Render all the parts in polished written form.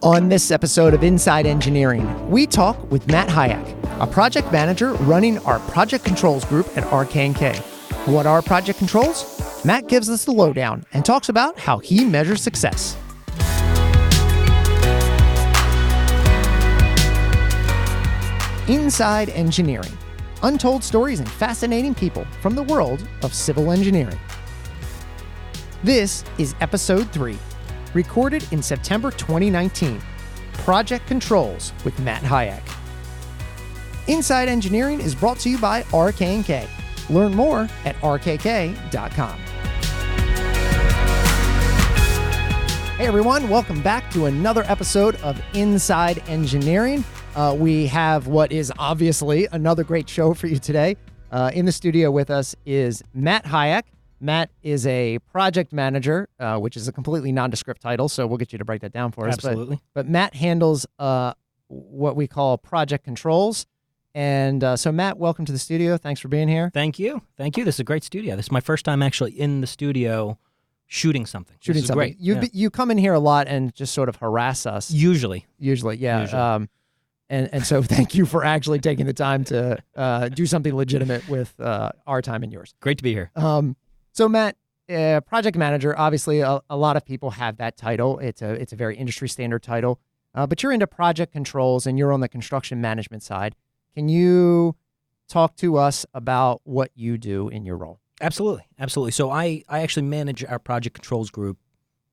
On this episode of Inside Engineering, we talk with Matt Hayek, a project manager running our project controls group at RK&K. What are project controls? Matt gives us the lowdown and talks about how he measures success. Inside Engineering, untold stories and fascinating people from the world of civil engineering. This is episode 3. Recorded in September 2019, Project Controls with Matt Hayek. Inside Engineering is brought to you by RK&K. Learn more at rkk.com. Hey everyone, welcome back to another episode of Inside Engineering. We have what is obviously another great show for you today. In the studio with us is Matt Hayek. Matt is a project manager, which is a completely nondescript title, so we'll get you to break that down for us. Absolutely. But Matt handles what we call project controls. And so, Matt, welcome to the studio. Thanks for being here. Thank you. Thank you. This is a great studio. This is my first time actually in the studio shooting something. Shooting something. Great. You come in here a lot and just sort of harass us. Usually, yeah. And so thank you for actually taking the time to do something legitimate with our time and yours. Great to be here. So Matt, project manager, obviously a lot of people have that title. It's a very industry standard title, but you're into project controls and you're on the construction management side. Can you talk to us about what you do in your role? Absolutely. So I actually manage our project controls group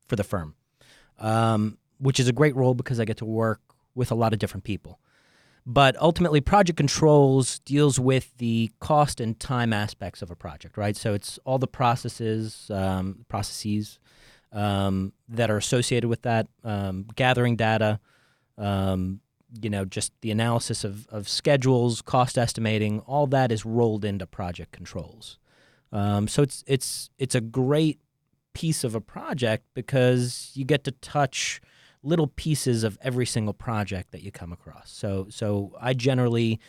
for the firm, which is a great role because I get to work with a lot of different people. But ultimately, project controls deals with the cost and time aspects of a project, right? So it's all the processes that are associated with that, gathering data, just the analysis of schedules, cost estimating, all that is rolled into project controls. So it's a great piece of a project because you get to touch little pieces of every single project that you come across. So I generally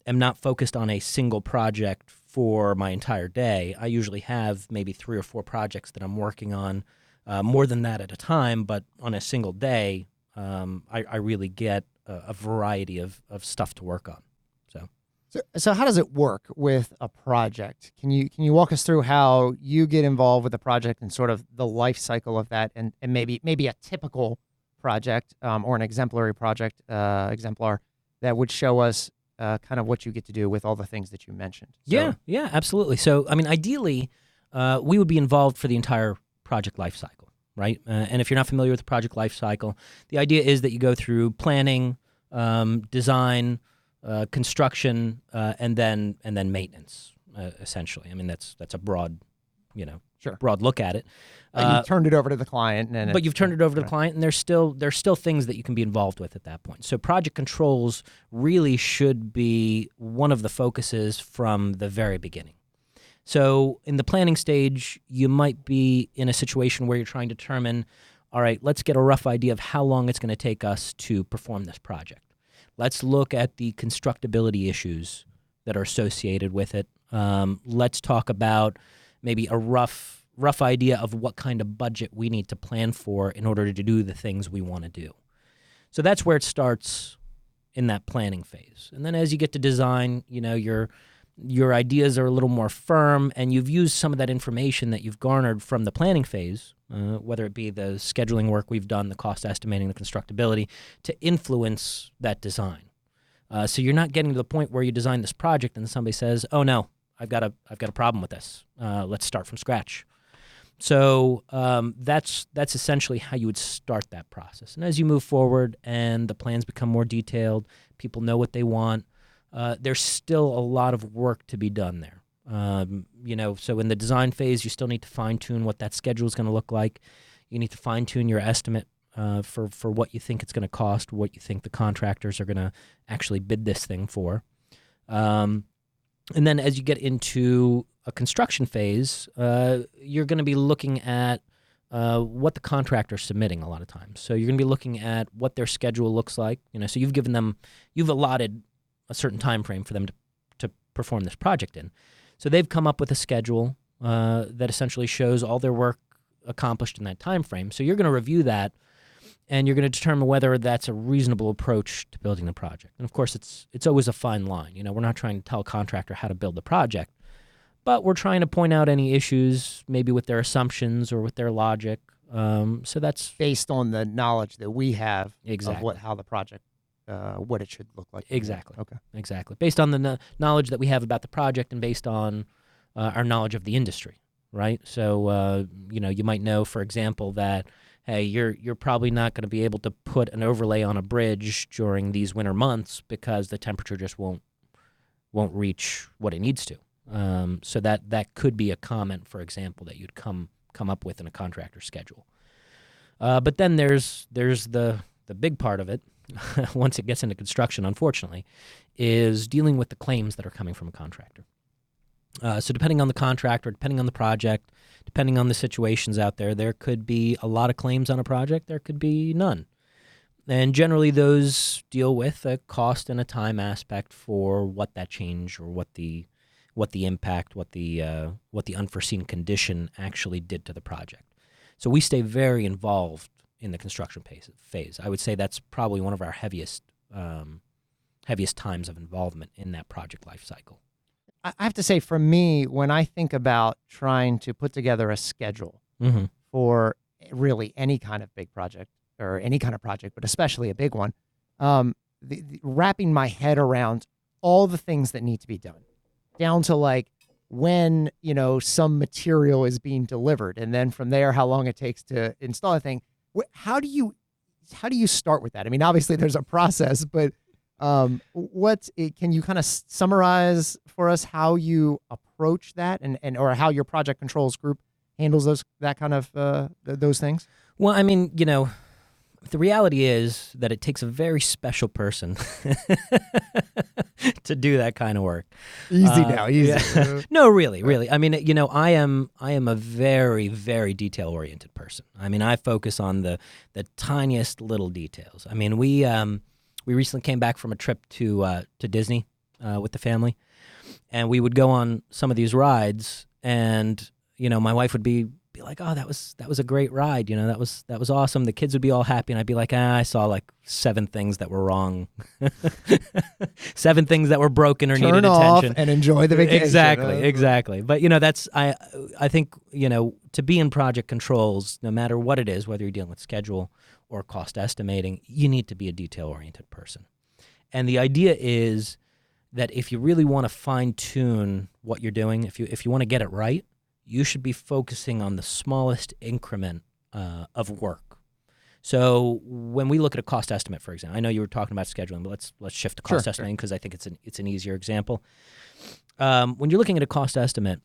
am not focused on a single project for my entire day. I usually have maybe 3 or 4 projects that I'm working on, more than that at a time, but on a single day, I really get a variety of stuff to work on. So how does it work with a project? Can you walk us through how you get involved with the project and sort of the life cycle of that and maybe a typical project or an exemplar that would show us kind of what you get to do with all the things that you mentioned. So, yeah, absolutely. So, I mean, ideally, we would be involved for the entire project life cycle, right? And if you're not familiar with the project life cycle, the idea is that you go through planning, design, construction, and then maintenance, essentially. I mean, that's a broad, broad look at it. You've turned it over to the client. But you've turned it over to the client, and there's still things that you can be involved with at that point. So project controls really should be one of the focuses from the very beginning. So in the planning stage, you might be in a situation where you're trying to determine, all right, let's get a rough idea of how long it's going to take us to perform this project. Let's look at the constructability issues that are associated with it. Let's talk about maybe a rough idea of what kind of budget we need to plan for in order to do the things we want to do. So that's where it starts in that planning phase. And then as you get to design, your ideas are a little more firm, and you've used some of that information that you've garnered from the planning phase, whether it be the scheduling work we've done, the cost estimating, the constructability, to influence that design. So you're not getting to the point where you design this project and somebody says, "Oh no, I've got a problem with this. Let's start from scratch." So that's essentially how you would start that process. And as you move forward and the plans become more detailed, people know what they want, there's still a lot of work to be done there. So in the design phase, you still need to fine-tune what that schedule is going to look like. You need to fine-tune your estimate for what you think it's going to cost, what you think the contractors are going to actually bid this thing for. And then as you get into a construction phase, you're going to be looking at what the contractor's submitting a lot of times. So you're going to be looking at what their schedule looks like. So you've allotted a certain time frame for them to perform this project in. So they've come up with a schedule that essentially shows all their work accomplished in that time frame. So you're going to review that and you're going to determine whether that's a reasonable approach to building the project. And of course, it's always a fine line. We're not trying to tell a contractor how to build the project, but we're trying to point out any issues, maybe with their assumptions or with their logic. So that's based on the knowledge that we have exactly of how the project, what it should look like. Exactly. Okay. Exactly. Based on the knowledge that we have about the project and based on our knowledge of the industry, right? So, you might know, for example, that, hey, you're probably not going to be able to put an overlay on a bridge during these winter months because the temperature just won't reach what it needs to. So that could be a comment, for example, that you'd come up with in a contractor's schedule. But then there's the big part of it, once it gets into construction, unfortunately, is dealing with the claims that are coming from a contractor. So depending on the contractor, depending on the project, depending on the situations out there could be a lot of claims on a project, there could be none. And generally those deal with a cost and a time aspect for what that change or what the impact, what the unforeseen condition actually did to the project. So we stay very involved in the construction phase. I would say that's probably one of our heaviest times of involvement in that project life cycle. I have to say, for me, when I think about trying to put together a schedule for really any kind of big project or any kind of project, but especially a big one, wrapping my head around all the things that need to be done, down to like when, some material is being delivered. And then from there, how long it takes to install a thing. How do you start with that? I mean, obviously there's a process, but can you kind of summarize for us how you approach that and or how your project controls group handles those things? Well, I mean, the reality is that it takes a very special person to do that kind of work. Easy now. Yeah. No, really. I mean, I am a very, very detail-oriented person. I mean, I focus on the tiniest little details. I mean, we recently came back from a trip to Disney with the family, and we would go on some of these rides, and my wife would be like, "Oh, that was a great ride. That was awesome." The kids would be all happy, and I'd be like, "I saw like 7 things that were wrong, 7 things that were broken or needed attention." Off and enjoy the vacation. Exactly. But that's I think to be in project controls, no matter what it is, whether you're dealing with schedule or cost estimating, you need to be a detail-oriented person. And the idea is that if you really want to fine-tune what you're doing, if you want to get it right, you should be focusing on the smallest increment of work. So when we look at a cost estimate, for example, I know you were talking about scheduling, but let's shift to cost estimating because I think it's an easier example. When you're looking at a cost estimate,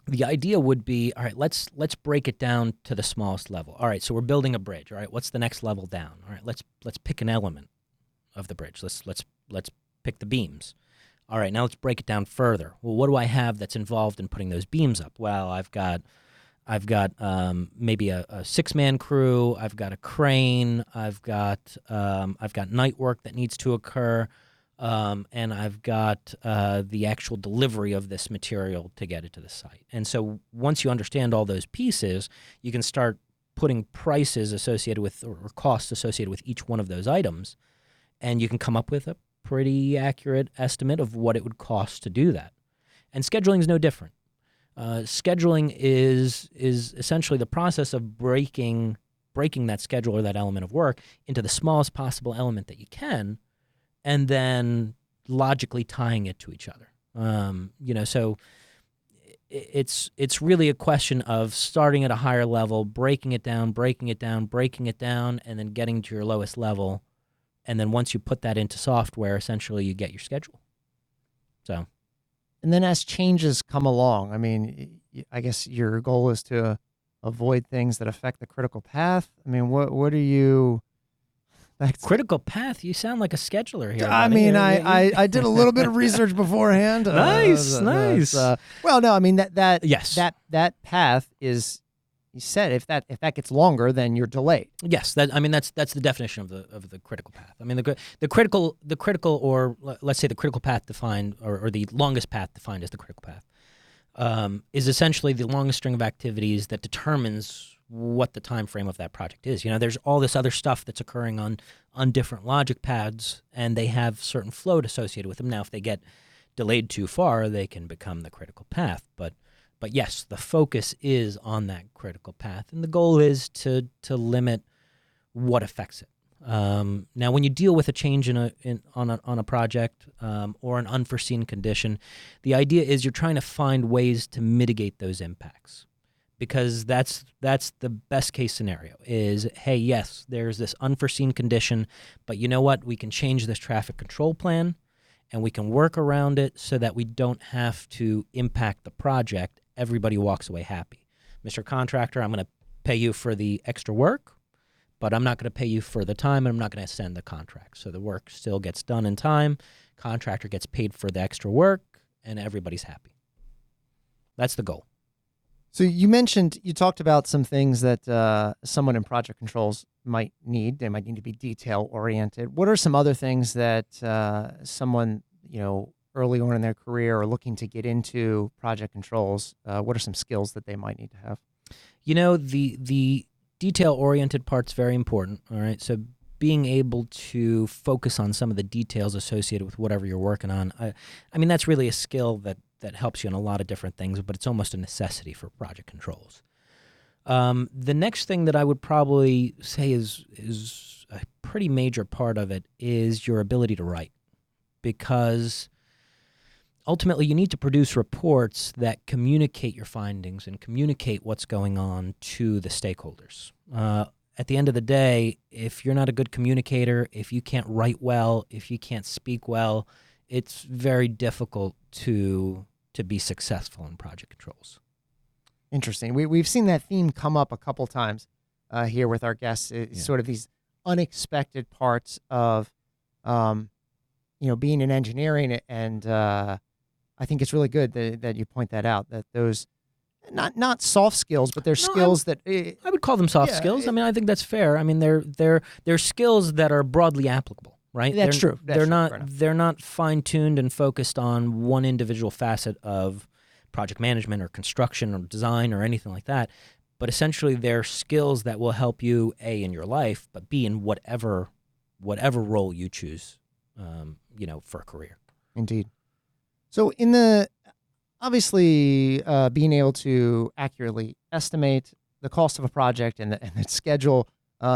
the idea would be, all right, let's break it down to the smallest level. All right, so we're building a bridge. All right, what's the next level down? All right, let's pick an element of the bridge. Let's pick the beams. All right, now let's break it down further. Well, what do I have that's involved in putting those beams up? Well, I've got maybe a 6-man crew. I've got a crane. I've got night work that needs to occur, and I've got the actual delivery of this material to get it to the site. And so once you understand all those pieces, you can start putting prices associated with or costs associated with each one of those items, and you can come up with a pretty accurate estimate of what it would cost to do that. And scheduling is no different. Scheduling is essentially the process of breaking that schedule or that element of work into the smallest possible element that you can, and then logically tying it to each other. So it's really a question of starting at a higher level, breaking it down, and then getting to your lowest level. And then once you put that into software, essentially you get your schedule. So, and then as changes come along, I mean, I guess your goal is to avoid things that affect the critical path. I mean, what are you? Critical path? You sound like a scheduler here. I mean, I did a little bit of research beforehand. Nice. Well, no, I mean yes, that path is. You said if that gets longer, then you're delayed. Yes, that's the definition of the critical path. I mean, the critical, or let's say the critical path defined, or the longest path defined as the critical path, is essentially the longest string of activities that determines what the time frame of that project is. There's all this other stuff that's occurring on different logic pads, and they have certain float associated with them. Now, if they get delayed too far, they can become the critical path. But yes, the focus is on that critical path, and the goal is to limit what affects it. Now, when you deal with a change on a project or an unforeseen condition, the idea is you're trying to find ways to mitigate those impacts, because that's the best case scenario. Is, hey, yes, there's this unforeseen condition, but you know what? We can change this traffic control plan, and we can work around it so that we don't have to impact the project. Everybody walks away happy. Mr. Contractor, I'm going to pay you for the extra work, but I'm not going to pay you for the time, and I'm not going to extend the contract. So the work still gets done in time, contractor gets paid for the extra work, and everybody's happy. That's the goal. So you talked about some things that someone in project controls might need. They might need to be detail-oriented. What are some other things that someone, early on in their career or looking to get into project controls, what are some skills that they might need to have? The detail-oriented part's very important, all right? So being able to focus on some of the details associated with whatever you're working on, I mean, that's really a skill that helps you in a lot of different things, but it's almost a necessity for project controls. The next thing that I would probably say is a pretty major part of it is your ability to write, because ultimately you need to produce reports that communicate your findings and communicate what's going on to the stakeholders. At the end of the day, if you're not a good communicator, if you can't write well, if you can't speak well, it's very difficult to be successful in project controls. Interesting. We've seen that theme come up a couple times here with our guests. It's sort of these unexpected parts of, being in engineering, and I think it's really good that you point that out. That those not soft skills, but they're skills that I would call them soft skills. I mean, I think that's fair. I mean, they're skills that are broadly applicable. Right? That's true. They're not fine-tuned and focused on one individual facet of project management or construction or design or anything like that. But essentially, they're skills that will help you, A, in your life, but B, in whatever role you choose, for a career. Indeed. So obviously, being able to accurately estimate the cost of a project and the schedule,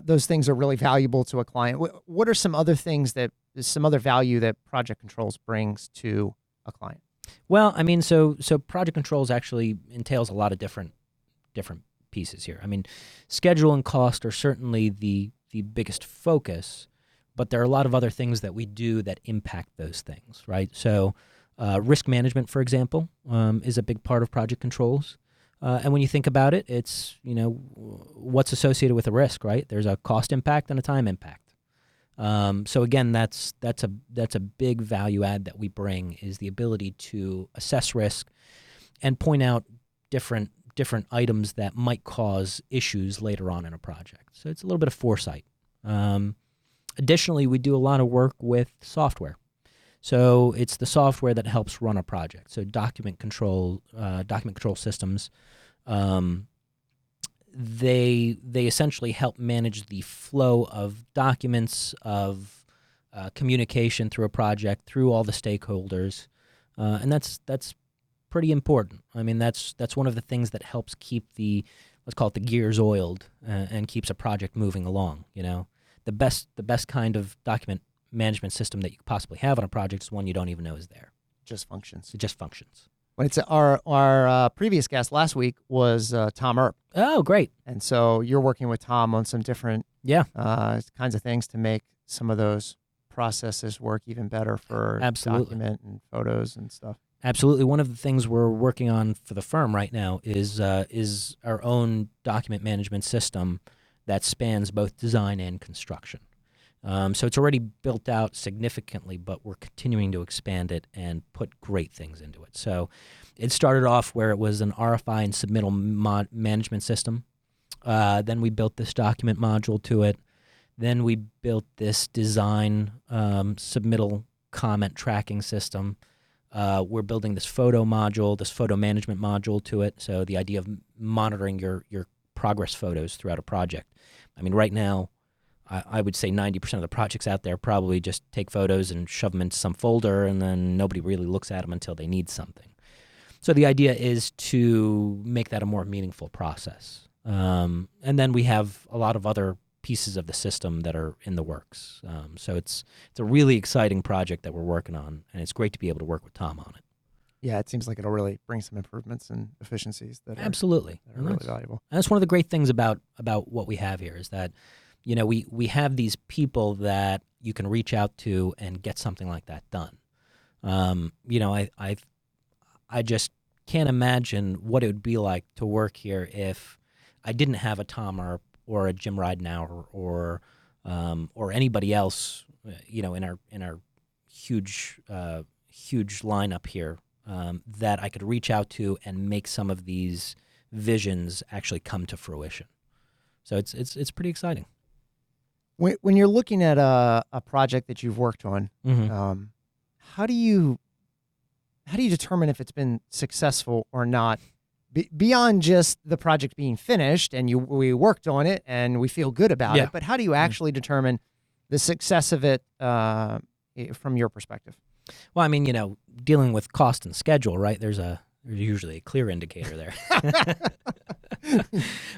those things are really valuable to a client. What are some other value that project controls brings to a client? Well, I mean, so project controls actually entails a lot of different pieces here. I mean, schedule and cost are certainly the biggest focus, but there are a lot of other things that we do that impact those things, right? So risk management, for example, is a big part of project controls. And when you think about it, it's, what's associated with a risk, right? There's a cost impact and a time impact. So again, that's a big value add that we bring, is the ability to assess risk and point out different items that might cause issues later on in a project. So it's a little bit of foresight. Additionally, we do a lot of work with software. So it's the software that helps run a project. So document control systems, they essentially help manage the flow of documents, of communication through a project, through all the stakeholders, and that's pretty important. I mean, that's one of the things that helps keep let's call it the gears oiled, and keeps a project moving along. The best kind of document management system that you could possibly have on a project is one you don't even know is there. Just functions. It just functions. When it's our previous guest last week was Tom Earp. Oh, great! And so you're working with Tom on some different kinds of things to make some of those processes work even better for document and photos and stuff. Absolutely. One of the things we're working on for the firm right now is our own document management system that spans both design and construction. So it's already built out significantly, but we're continuing to expand it and put great things into it. So it started off where it was an RFI and submittal management system. Then we built this document module to it. Then we built this design submittal comment tracking system. We're building this photo module, this photo management module to it. So the idea of monitoring your progress photos throughout a project. I mean, right now, I would say 90% of the projects out there probably just take photos and shove them into some folder, and then nobody really looks at them until they need something. So the idea is to make that a more meaningful process. And then we have a lot of other pieces of the system that are in the works. So it's a really exciting project that we're working on, and it's great to be able to work with Tom on it. Yeah, it seems like it'll really bring some improvements and efficiencies that Absolutely. are really valuable. And that's one of the great things about what we have here is that, we have these people that you can reach out to and get something like that done. I just can't imagine what it would be like to work here if I didn't have a Tom or a Jim Ridenauer or anybody else, in our huge lineup here, that I could reach out to and make some of these visions actually come to fruition. So it's pretty exciting. When you're looking at a project that you've worked on, how do you determine if it's been successful or not? Beyond just the project being finished and we worked on it and we feel good about it, but how do you actually determine the success of it from your perspective? Well, I mean, dealing with cost and schedule, right? There's usually a clear indicator there.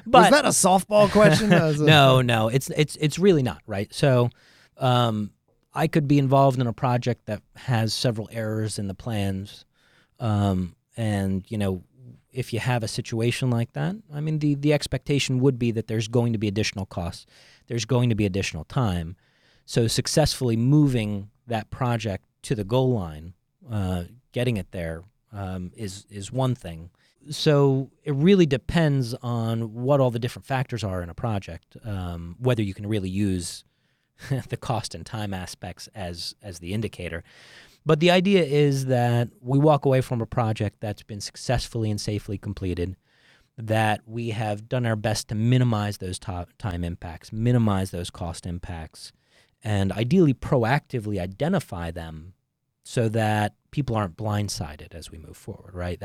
But was that a softball question? No, it's really not, right? So, I could be involved in a project that has several errors in the plans, and if you have a situation like that, I mean, the expectation would be that there's going to be additional costs, there's going to be additional time. So successfully moving that project to the goal line, getting it there, is one thing. So it really depends on what all the different factors are in a project, whether you can really use the cost and time aspects as the indicator. But the idea is that we walk away from a project that's been successfully and safely completed, that we have done our best to minimize those time impacts, minimize those cost impacts, and ideally proactively identify them so that people aren't blindsided as we move forward, right?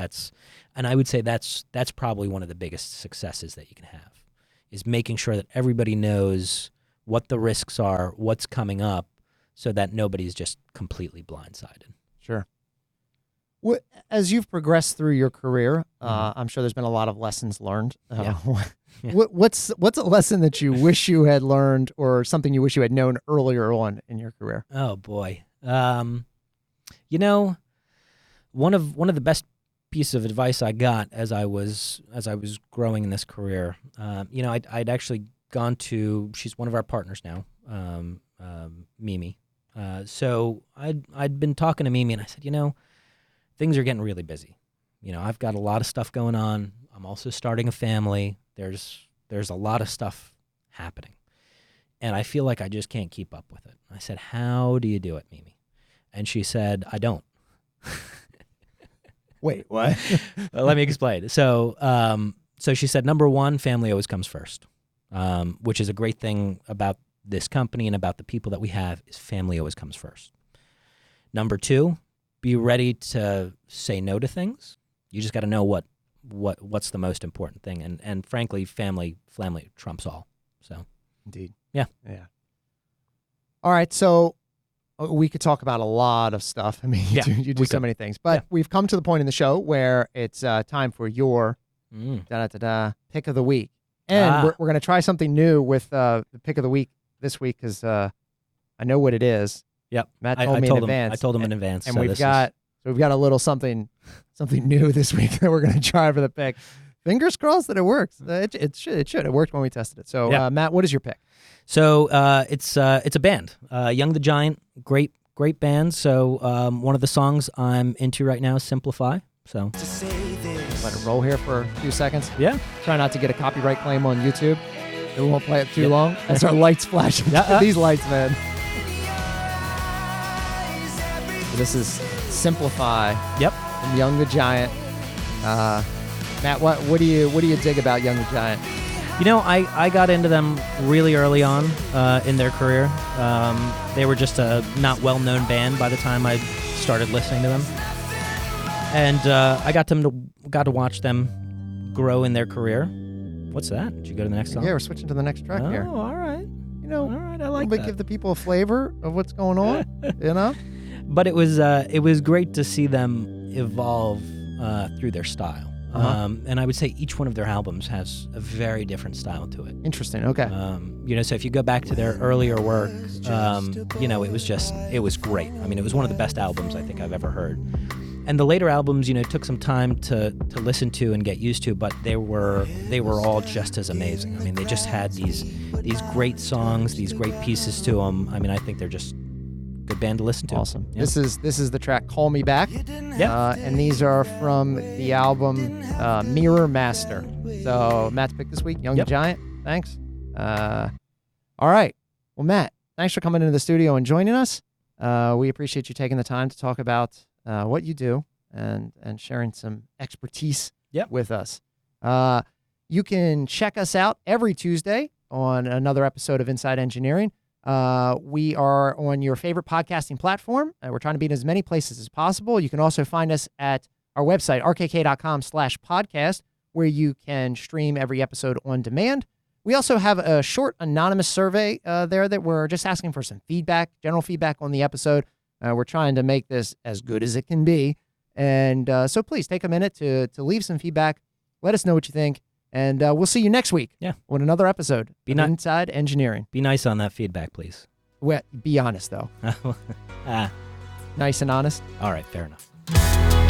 And I would say that's probably one of the biggest successes that you can have, is making sure that everybody knows what the risks are, what's coming up, so that nobody's just completely blindsided. Sure. As you've progressed through your career, I'm sure there's been a lot of lessons learned. What's a lesson that you wish you had learned, or something you wish you had known earlier on in your career? Oh boy, one of the best pieces of advice I got as I was growing in this career, I'd actually gone to, she's one of our partners now, Mimi. So I'd been talking to Mimi, and I said, things are getting really busy. I've got a lot of stuff going on. I'm also starting a family. There's a lot of stuff happening, and I feel like I just can't keep up with it. I said, how do you do it, Mimi? And she said, I don't. Wait, what? Let me explain. So she said, number one, family always comes first, which is a great thing about this company and about the people that we have, is family always comes first. Number two, be ready to say no to things. You just got to know what's the most important thing, and frankly, family trumps all. So, indeed, yeah. All right, so we could talk about a lot of stuff. I mean, you do so many things, but we've come to the point in the show where it's time for your pick of the week, and we're going to try something new with the pick of the week this week, because I know what it is. Yep, Matt told me in advance. I told him in advance, and we've got a little something new this week that we're going to try for the pick. Fingers crossed that it works. It should. It worked when we tested it. So, Matt, what is your pick? So it's a band, Young the Giant, great band. So one of the songs I'm into right now is Simplify. So let it roll here for a few seconds. Yeah. Try not to get a copyright claim on YouTube. We won't play it too long. That's our lights flashing. These lights, man. So this is Simplify. Yep. From Young the Giant. Matt, what do you dig about Young the Giant? I got into them really early on in their career. They were just a not well-known band by the time I started listening to them, and I got to watch them grow in their career. What's that? Did you go to the next song? Yeah, we're switching to the next track here. Oh, all right. You know, All right, I like but that. give the people a flavor of what's going on. You know. But it was great to see them evolve through their style. And I would say each one of their albums has a very different style to it. Interesting. Okay. So if you go back to their earlier work, it was great. I mean, it was one of the best albums I think I've ever heard. And the later albums, took some time to listen to and get used to, but they were all just as amazing. I mean, they just had these great songs, these great pieces to them. I mean, I think they're just a good band to listen to. Awesome. Yeah. This is the track "Call Me Back." Yeah. And these are from the album Mirror Master. So Matt's pick this week, Young Giant. Thanks. All right. Well, Matt, thanks for coming into the studio and joining us. We appreciate you taking the time to talk about what you do and sharing some expertise with us. You can check us out every Tuesday on another episode of Inside Engineering. We are on your favorite podcasting platform. We're trying to be in as many places as possible. You can also find us at our website, rkk.com/podcast, where you can stream every episode on demand. We also have a short anonymous survey there that we're just asking for some feedback, general feedback on the episode. We're trying to make this as good as it can be. And so please take a minute to leave some feedback. Let us know what you think. And we'll see you next week on another episode of Inside Engineering. Be nice on that feedback, please. Well, be honest, though. Nice and honest. All right, fair enough.